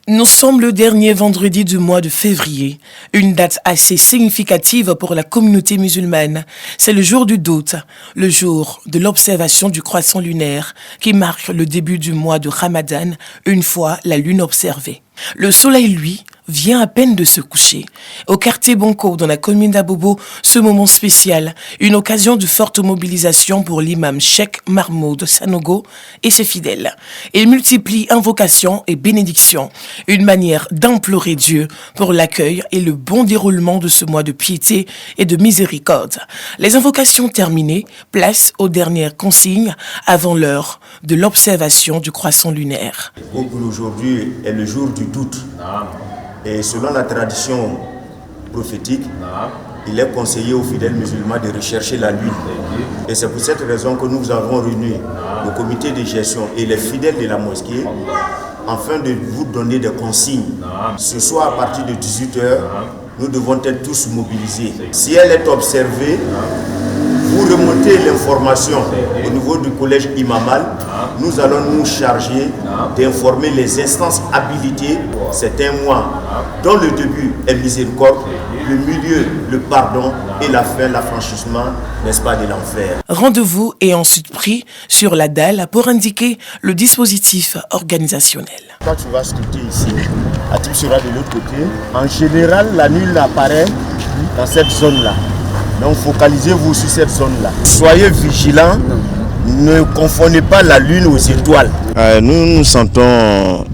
Nous sommes le dernier vendredi du mois de février, une date assez significative pour la communauté musulmane. C'est le jour du doute, le jour de l'observation du croissant lunaire qui marque le début du mois de Ramadan, une fois la lune observée. Le soleil, lui, vient à peine de se coucher. Au quartier Bonko, dans la commune d'Abobo, ce moment spécial, une occasion de forte mobilisation pour l'imam Cheikh Mahmoud Sanogo et ses fidèles. Il multiplie invocations et bénédictions, une manière d'implorer Dieu pour l'accueil et le bon déroulement de ce mois de piété et de miséricorde. Les invocations terminées, place aux dernières consignes avant l'heure de l'observation du croissant lunaire. Aujourd'hui est le jour du doute. Et selon la tradition prophétique, il est conseillé aux fidèles musulmans de rechercher la lune. Et c'est pour cette raison que nous avons réuni le comité de gestion et les fidèles de la mosquée afin de vous donner des consignes. Ce soir, à partir de 18h, nous devons être tous mobilisés. Si elle est observée, vous remontez l'information au niveau du collège Imamal. Nous allons nous charger d'informer les instances habilitées. C'est un mois dont le début est miséricorde, le milieu, le pardon et la fin, l'affranchissement, n'est-ce pas, de l'enfer. Rendez-vous est ensuite pris sur la dalle pour indiquer le dispositif organisationnel. Quand tu vas scruter ici, Atib sera de l'autre côté. En général, la lune apparaît dans cette zone-là. Donc focalisez-vous sur cette zone-là. Soyez vigilants, ne confondez pas la lune aux étoiles. Nous nous sentons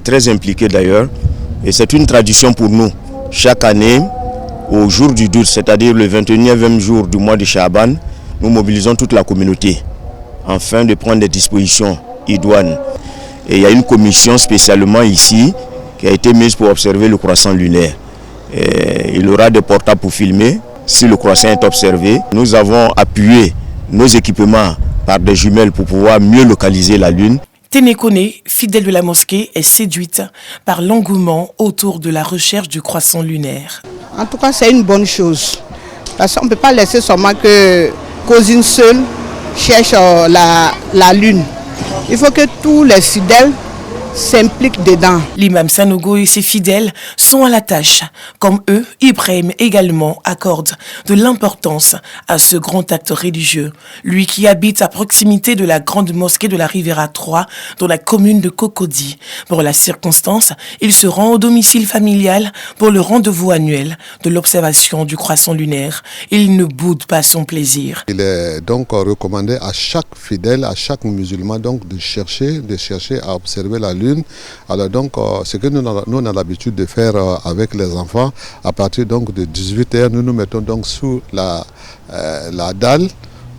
très impliqués d'ailleurs, et c'est une tradition pour nous. Chaque année, au jour du doute, c'est-à-dire le 21e jour du mois de Shaban, nous mobilisons toute la communauté afin de prendre des dispositions idoines. Et il y a une commission spécialement ici qui a été mise pour observer le croissant lunaire. Et il y aura des portables pour filmer. Si le croissant est observé, nous avons appuyé nos équipements par des jumelles pour pouvoir mieux localiser la lune. Ténékone, fidèle de la mosquée, est séduite par l'engouement autour de la recherche du croissant lunaire. En tout cas, c'est une bonne chose. Parce qu'on ne peut pas laisser seulement que Cosine seule cherche la lune. Il faut que tous les fidèles s'impliquent dedans. L'imam Sanogo et ses fidèles sont à la tâche. Comme eux, Ibrahim également accorde de l'importance à ce grand acte religieux. Lui qui habite à proximité de la grande mosquée de la Riviera 3 dans la commune de Cocody. Pour la circonstance, il se rend au domicile familial pour le rendez-vous annuel de l'observation du croissant lunaire. Il ne boude pas son plaisir. Il est donc recommandé à chaque fidèle, à chaque musulman donc de chercher à observer la lune. Alors donc, ce que nous avons l'habitude de faire avec les enfants, à partir donc de 18h, nous nous mettons donc sous la dalle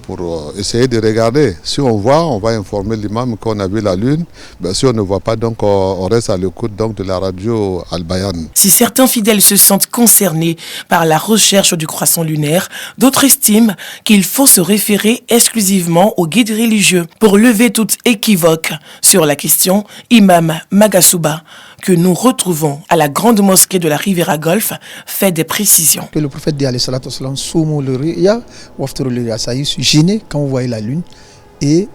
pour essayer de regarder. Si on voit, on va informer l'imam qu'on a vu la lune. Mais si on ne voit pas, donc on reste à l'écoute donc de la radio Al-Bayan. Si certains fidèles se sentent concernés par la recherche du croissant lunaire, d'autres estiment qu'il faut se référer exclusivement aux guides religieux. Pour lever toute équivoque sur la question, Imam Magasuba, que nous retrouvons à la grande mosquée de la Riviera Golf, fait des précisions. Que le prophète dit alayhi salatu wassalam, soumu l'uriya, waftaru l'uriya, ça y est, jeûnez quand vous voyez la lune et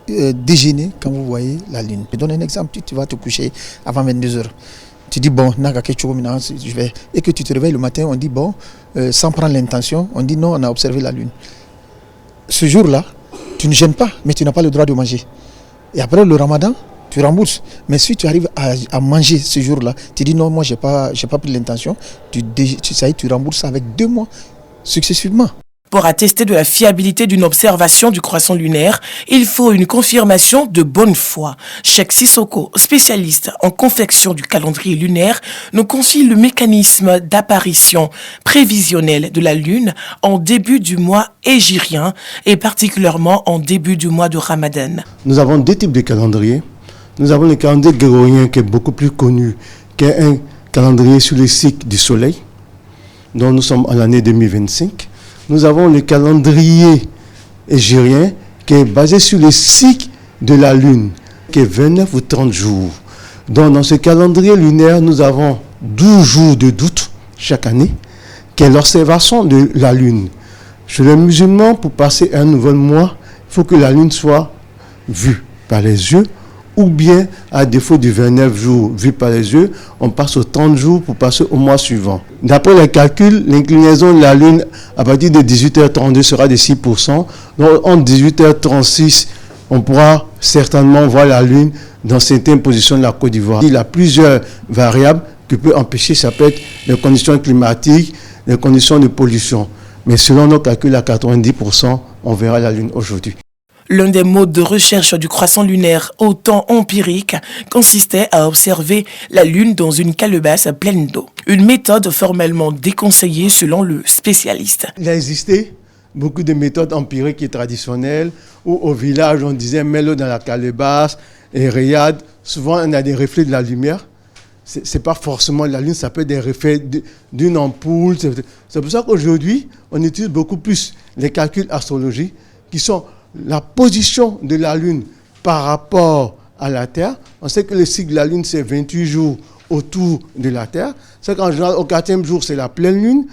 déjeuner quand vous voyez la lune. Je donne un exemple, tu vas te coucher avant 22h. Tu dis bon, je vais. Et que tu te réveilles le matin, on dit bon, sans prendre l'intention, on dit non, on a observé la lune. Ce jour-là, tu ne gênes pas, mais tu n'as pas le droit de manger. Et après le ramadan, tu rembourses. Mais si tu arrives à manger ce jour-là, tu dis non, moi j'ai pas pris l'intention, tu rembourses avec 2 mois successivement. Pour attester de la fiabilité d'une observation du croissant lunaire, il faut une confirmation de bonne foi. Cheikh Sissoko, spécialiste en confection du calendrier lunaire, nous confie le mécanisme d'apparition prévisionnelle de la lune en début du mois hégirien et particulièrement en début du mois de Ramadan. Nous avons 2 types de calendriers. Nous avons le calendrier grégorien qui est beaucoup plus connu, qui est un calendrier sur le cycle du soleil, dont nous sommes en l'année 2025. Nous avons le calendrier hégirien qui est basé sur le cycle de la lune, qui est 29 ou 30 jours. Donc dans ce calendrier lunaire, nous avons 12 jours de doute chaque année, qui est l'observation de la lune. Chez les musulmans, pour passer un nouvel mois, il faut que la lune soit vue par les yeux ou bien à défaut du 29 jours vu par les yeux, on passe aux 30 jours pour passer au mois suivant. D'après les calculs, l'inclinaison de la Lune à partir de 18h32 sera de 6%. Donc entre 18h36, on pourra certainement voir la Lune dans certaines positions de la Côte d'Ivoire. Il y a plusieurs variables qui peuvent empêcher, ça peut être les conditions climatiques, les conditions de pollution. Mais selon nos calculs, à 90%, on verra la Lune aujourd'hui. L'un des modes de recherche du croissant lunaire au temps empirique consistait à observer la Lune dans une calebasse pleine d'eau. Une méthode formellement déconseillée selon le spécialiste. Il a existé beaucoup de méthodes empiriques et traditionnelles où au village on disait mets-le dans la calebasse et regarde. Souvent on a des reflets de la lumière. C'est pas forcément la Lune, ça peut être des reflets d'une ampoule. C'est pour ça qu'aujourd'hui on utilise beaucoup plus les calculs astrologiques qui sont la position de la Lune par rapport à la Terre. On sait que le cycle de la Lune, c'est 28 jours autour de la Terre. C'est qu'en général, au 4e jour, c'est la pleine Lune.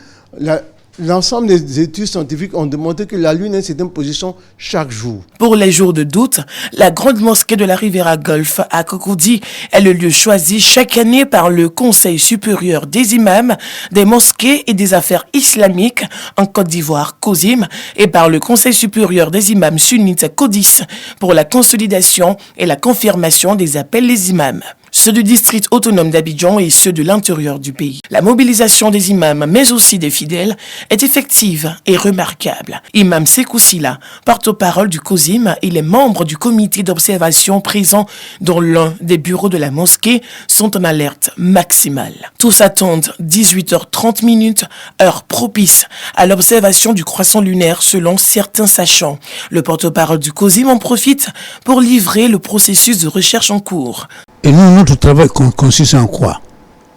L'ensemble des études scientifiques ont démontré que la Lune a une certaine position chaque jour. Pour les jours de doute, la grande mosquée de la Riviera Golf à Cocody est le lieu choisi chaque année par le Conseil supérieur des imams, des mosquées et des affaires islamiques en Côte d'Ivoire, COSIM, et par le Conseil supérieur des imams sunnites CODIS pour la consolidation et la confirmation des appels des imams. Ceux du district autonome d'Abidjan et ceux de l'intérieur du pays. La mobilisation des imams, mais aussi des fidèles, est effective et remarquable. Imam Sekou Sila, porte-parole du COSIM, et les membres du comité d'observation présents dans l'un des bureaux de la mosquée sont en alerte maximale. Tous attendent 18h30, heure propice à l'observation du croissant lunaire selon certains sachants. Le porte-parole du COSIM en profite pour livrer le processus de recherche en cours. Et nous, notre travail consiste en quoi?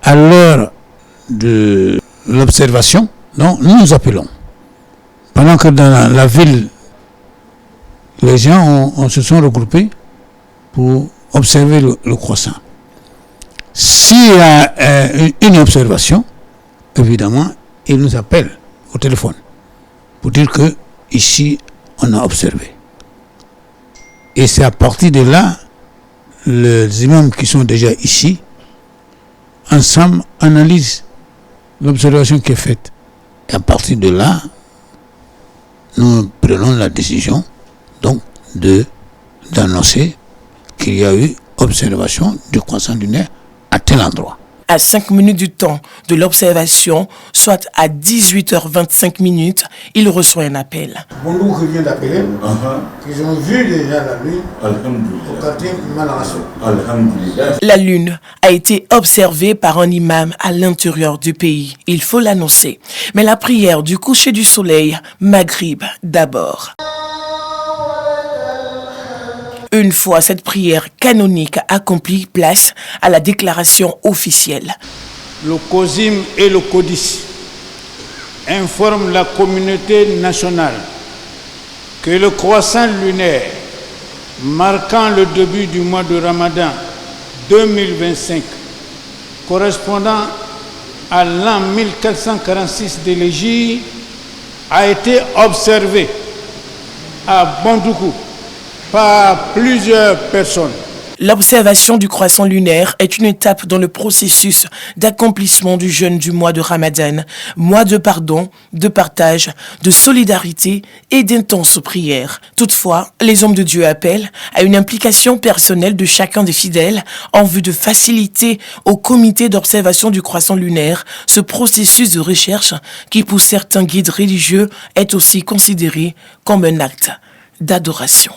À l'heure de l'observation, nous nous appelons. Pendant que dans la ville, les gens se sont regroupés pour observer le croissant. S'il y a une observation, évidemment, ils nous appellent au téléphone pour dire que ici, on a observé. Et c'est à partir de là, les imams qui sont déjà ici, ensemble, analysent l'observation qui est faite. Et à partir de là, nous prenons la décision donc d'annoncer qu'il y a eu observation du croissant lunaire à tel endroit. À 5 minutes du temps de l'observation, soit à 18h25, il reçoit un appel. Bonjour, je viens d'appeler. Ils ont vu déjà la Lune au quartier Malarasso. La Lune a été observée par un imam à l'intérieur du pays. Il faut l'annoncer. Mais la prière du coucher du soleil, Maghrib d'abord. Une fois cette prière canonique accomplie, place à la déclaration officielle. Le COSIM et le CODIS informent la communauté nationale que le croissant lunaire marquant le début du mois de Ramadan 2025, correspondant à l'an 1446 de l'Hégire, a été observé à Bandoukou par plusieurs personnes. L'observation du croissant lunaire est une étape dans le processus d'accomplissement du jeûne du mois de Ramadan, mois de pardon, de partage, de solidarité et d'intenses prières. Toutefois, les hommes de Dieu appellent à une implication personnelle de chacun des fidèles en vue de faciliter au comité d'observation du croissant lunaire ce processus de recherche qui, pour certains guides religieux, est aussi considéré comme un acte d'adoration.